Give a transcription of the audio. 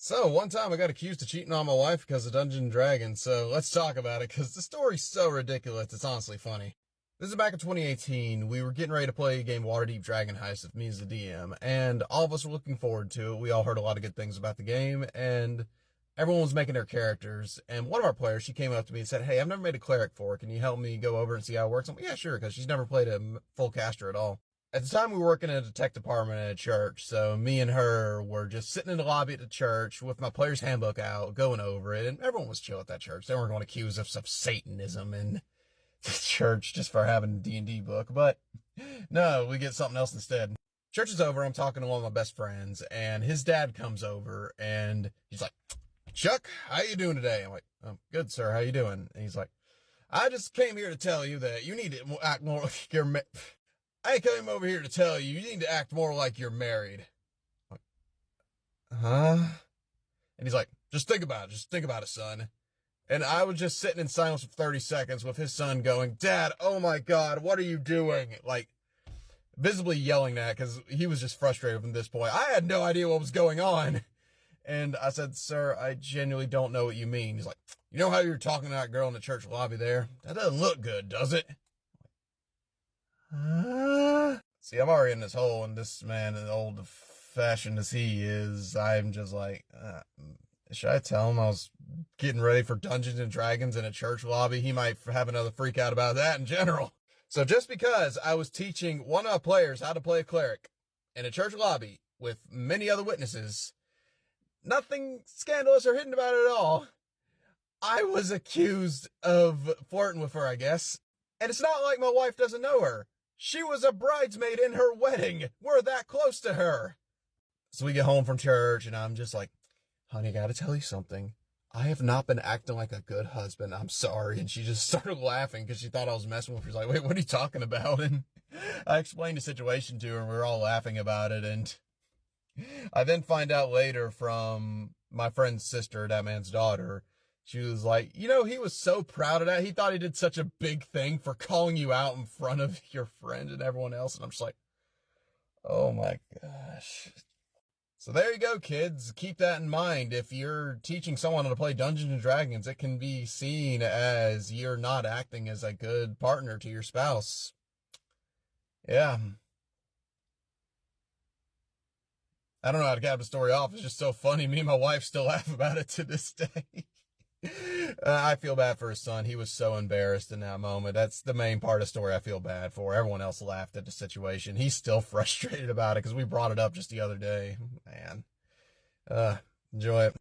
So, one time I got accused of cheating on my wife because of Dungeons & Dragons, so let's talk about it, because the story's so ridiculous, it's honestly funny. This is back in 2018, we were getting ready to play a game, Deep Dragon Heist, with me as the DM, and all of us were looking forward to it. We all heard a lot of good things about the game, and everyone was making their characters, and one of our players, she came up to me and said, "Hey, I've never made a cleric before, can you help me go over and see how it works?" I'm like, "Yeah, sure," because she's never played a full caster at all. At the time, we were working in a tech department at a church, so me and her were just sitting in the lobby at the church with my player's handbook out, going over it, and everyone was chill at that church. They weren't going to accuse us of Satanism in the church just for having a D&D book, but no, we get something else instead. Church is over, I'm talking to one of my best friends, and his dad comes over, and he's like, "Chuck, how you doing today?" I'm like, "Oh, good, sir, how you doing?" And he's like, "I just came here to tell you that you need to act more like you're I came over here to tell you, you need to act more like you're married." I'm like, huh? And he's like, "Just think about it. Just think about it, son." And I was just sitting in silence for 30 seconds with his son going, "Dad, oh my God, what are you doing?" Like, visibly yelling that because he was just frustrated from this point. I had no idea what was going on. And I said, "Sir, I genuinely don't know what you mean." He's like, "You know how you're talking to that girl in the church lobby there? That doesn't look good, does it?" See, I'm already in this hole, and this man, as old-fashioned as he is, I'm just like, should I tell him I was getting ready for Dungeons and Dragons in a church lobby? He might have another freak out about that in general. So just because I was teaching one of our players how to play a cleric in a church lobby with many other witnesses, nothing scandalous or hidden about it at all, I was accused of flirting with her, I guess. And it's not like my wife doesn't know her. She was a bridesmaid in her wedding. We're that close to her. So we get home from church, and I'm just like, "Honey, I gotta tell you something. I have not been acting like a good husband. I'm sorry." And she just started laughing because she thought I was messing with her. She's like, "Wait, what are you talking about?" And I explained the situation to her, and we were all laughing about it. And I then find out later from my friend's sister, that man's daughter, she was like, he was so proud of that. He thought he did such a big thing for calling you out in front of your friend and everyone else. And I'm just like, oh my gosh. So there you go, kids. Keep that in mind. If you're teaching someone how to play Dungeons and Dragons, it can be seen as you're not acting as a good partner to your spouse. Yeah. I don't know how to cap the story off. It's just so funny. Me and my wife still laugh about it to this day. I feel bad for his son. He was so embarrassed in that moment. That's the main part of the story I feel bad for. Everyone else laughed at the situation. He's still frustrated about it because we brought it up just the other day. Man. Enjoy it.